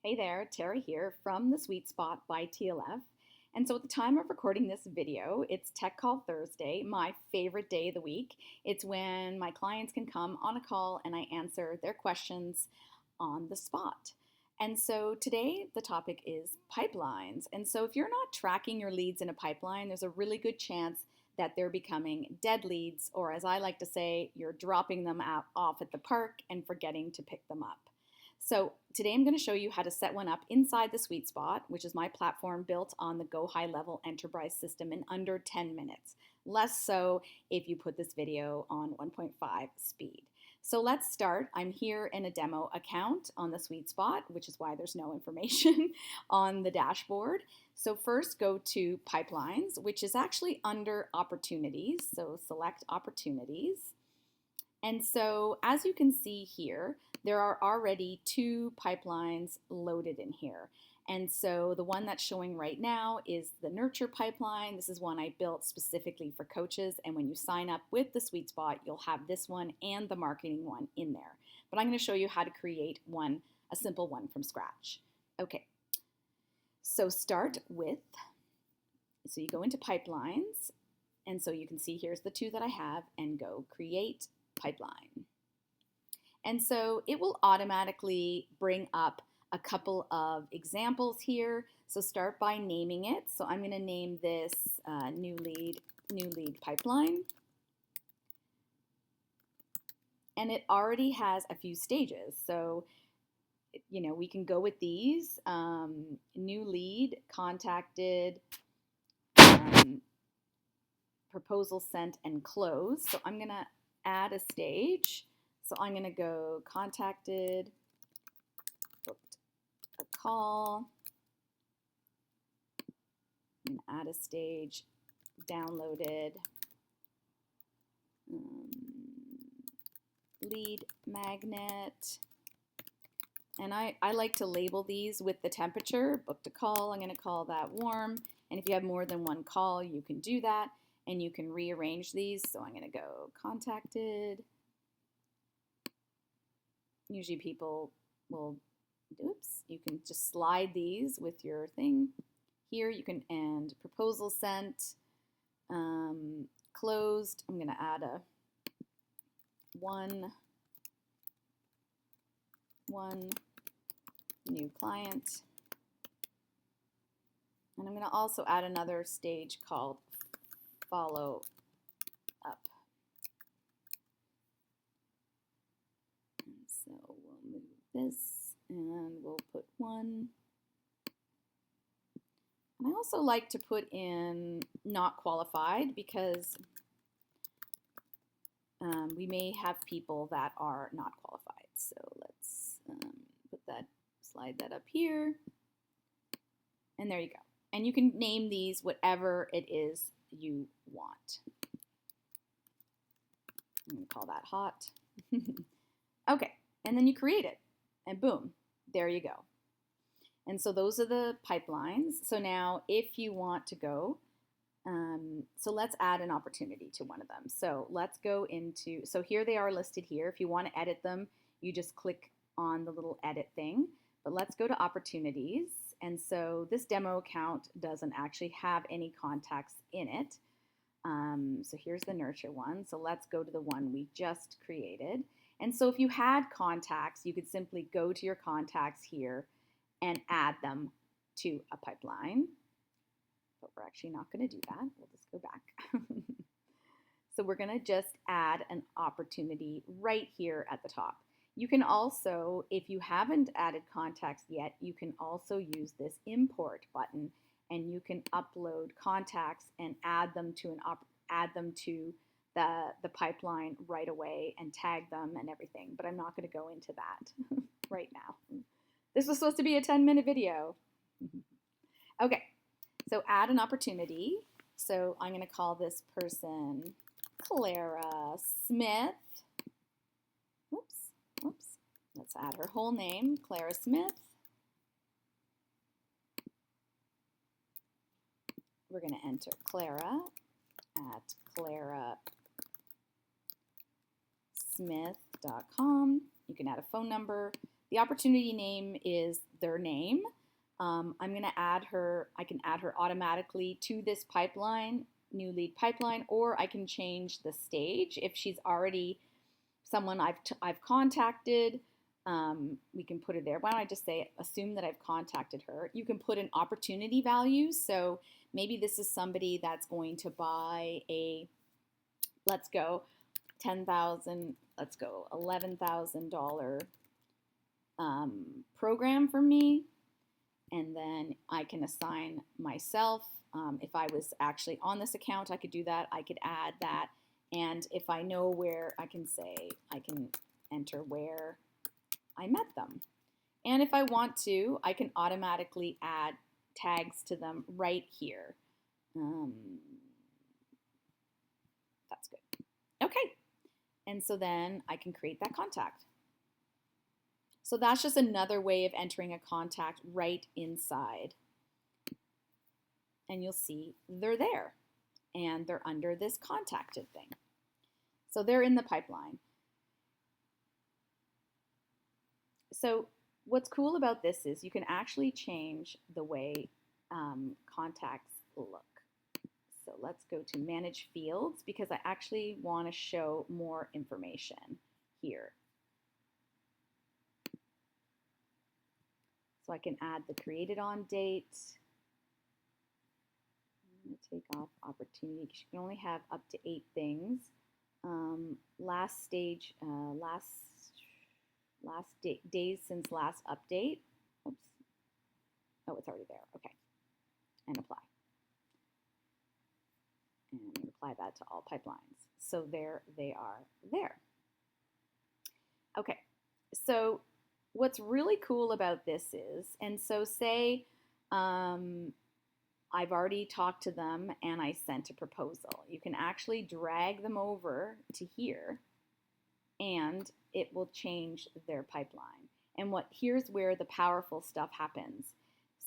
Hey there, Tara here from The Sweet Spot by TLF. And so at the time of recording this video, it's Tech Call Thursday, my favorite day of the week. It's when my clients can come on a call and I answer their questions on the spot. And so today the topic is pipelines. And so if you're not tracking your leads in a pipeline, there's a really good chance that they're becoming dead leads, or as I like to say, you're dropping them off at the park and forgetting to pick them up. So today I'm going to show you how to set one up inside the Sweet Spot, which is my platform built on the Go High Level Enterprise system in under 10 minutes. Less so if you put this video on 1.5 speed. So let's start. I'm here in a demo account on the Sweet Spot, which is why there's no information on the dashboard. So first go to Pipelines, which is actually under Opportunities. So select Opportunities. And so as you can see here, there are already two pipelines loaded in here. And so the one that's showing right now is the Nurture pipeline. This is one I built specifically for coaches. And when you sign up with the Sweet Spot, you'll have this one and the marketing one in there. But I'm going to show you how to create one, a simple one from scratch. Okay, so start with, so you go into pipelines. And so you can see here's the two that I have and go create pipeline. And so it will automatically bring up a couple of examples here. So start by naming it. So I'm going to name this new lead pipeline. And it already has a few stages. So, you know, we can go with these. New lead, contacted, proposal sent, and closed. So I'm going to add a stage. So I'm going to go contacted, booked a call, and add a stage, downloaded, lead magnet. And I like to label these with the temperature. Booked a call, I'm going to call that warm. And if you have more than one call, you can do that. And you can rearrange these. So I'm going to go contacted. Usually people will, oops, you can just slide these with your thing. Here you can end proposal sent, closed. I'm going to add a one new client. And I'm going to also add another stage called follow up. And so we'll move this and we'll put one. And I also like to put in not qualified because we may have people that are not qualified. So let's slide that up here. And there you go. And you can name these whatever it is you want. I'm going to call that hot. Okay, and then you create it, and boom, there you go. And so those are the pipelines. So now if you want to go, so let's add an opportunity to one of them. So let's go into, so here they are listed here. If you want to edit them, you just click on the little edit thing. But let's go to opportunities. And so this demo account doesn't actually have any contacts in it. So here's the Nurture one. So let's go to the one we just created. And so if you had contacts, you could simply go to your contacts here and add them to a pipeline. But we're actually not going to do that. We'll just go back. So we're going to just add an opportunity right here at the top. You can also, if you haven't added contacts yet, you can also use this import button and you can upload contacts and add them to the pipeline right away and tag them and everything. But I'm not going to go into that right now. This was supposed to be a 10-minute video. Okay, so add an opportunity. So I'm going to call this person Clara Smith. Whoops. Let's add her whole name, Clara Smith. We're going to enter Clara at clarasmith.com. You can add a phone number. The opportunity name is their name. I'm going to add her, I can add her automatically to this pipeline, new lead pipeline, or I can change the stage if she's already someone I've contacted. We can put her there. Why don't I just say, assume that I've contacted her. You can put in opportunity values. So maybe this is somebody that's going to buy a, let's go, 10,000, let's go, $11,000 program from me. And then I can assign myself. If I was actually on this account, I could do that. I could add that. And if I know where, I can say, I can enter where I met them. And if I want to, I can automatically add tags to them right here. That's good. Okay. And so then I can create that contact. So that's just another way of entering a contact right inside. And you'll see they're there and they're under this contacted thing. So they're in the pipeline. So what's cool about this is you can actually change the way contacts look. So let's go to manage fields because I actually want to show more information here. So I can add the created on date. I'm going to take off opportunity because you can only have up to 8 things. Last stage, days since last update. Oops. Oh, it's already there. Okay. And apply. And apply that to all pipelines. So there they are there. Okay. So what's really cool about this is, and so say I've already talked to them and I sent a proposal. You can actually drag them over to here and it will change their pipeline. And here's where the powerful stuff happens.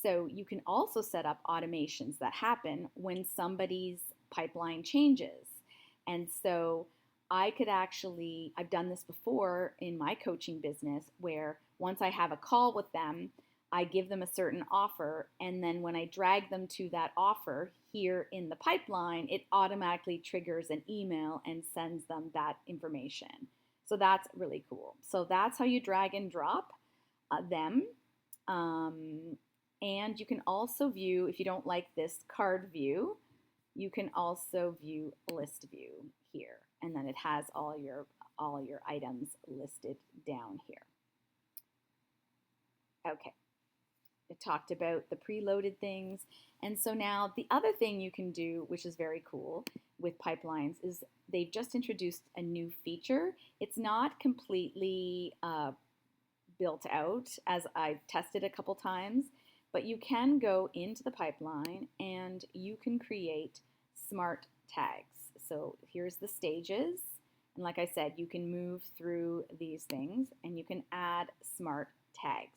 So you can also set up automations that happen when somebody's pipeline changes. And so I could actually, I've done this before in my coaching business where once I have a call with them, I give them a certain offer, and then when I drag them to that offer here in the pipeline, it automatically triggers an email and sends them that information. So that's really cool. So that's how you drag and drop them. And you can also view, if you don't like this card view, you can also view list view here. And then it has all your items listed down here. Okay. It talked about the preloaded things. And so now the other thing you can do, which is very cool with pipelines, is they've just introduced a new feature. It's not completely built out, as I've tested a couple times, but you can go into the pipeline and you can create smart tags. So here's the stages. And like I said, you can move through these things and you can add smart tags.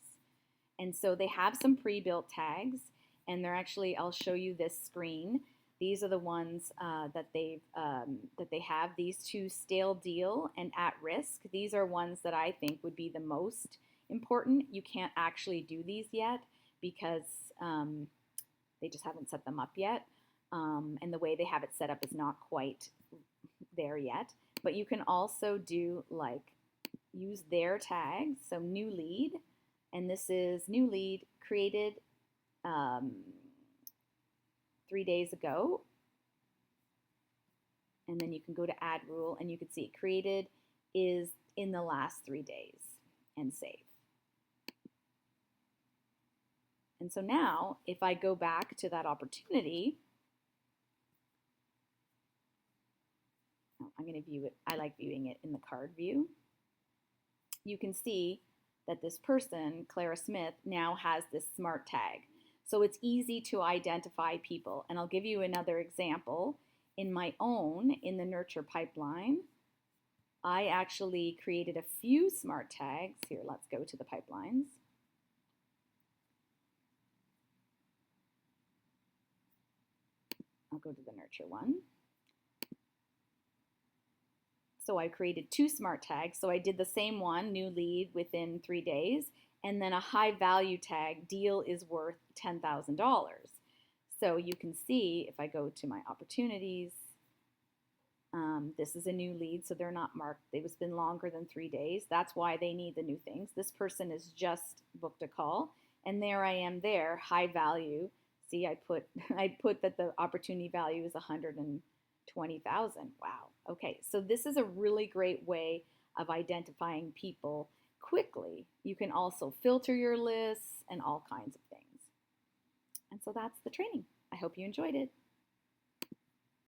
And so they have some pre-built tags, and they're actually, I'll show you this screen. These are the ones that they have. These two, stale deal and at risk. These are ones that I think would be the most important. You can't actually do these yet because they just haven't set them up yet. And the way they have it set up is not quite there yet. But you can also do like use their tags. So new lead. And this is new lead created 3 days ago. And then you can go to add rule and you can see created is in the last 3 days and save. And so now if I go back to that opportunity, I'm going to view it. I like viewing it in the card view. You can see that this person, Clara Smith, now has this smart tag. So it's easy to identify people. And I'll give you another example. In my own, in the nurture pipeline, I actually created a few smart tags. Here, let's go to the pipelines. I'll go to the nurture one. So I created two smart tags. So I did the same one, new lead, within 3 days, and then a high value tag, deal is worth $10,000. So you can see if I go to my opportunities, this is a new lead, so they're not marked. It's been longer than 3 days. That's why they need the new things. This person has just booked a call, and there I am there, high value. See, I put that the opportunity value is 120,000. Wow. Okay, so this is a really great way of identifying people quickly. You can also filter your lists and all kinds of things. And so that's the training. I hope you enjoyed it.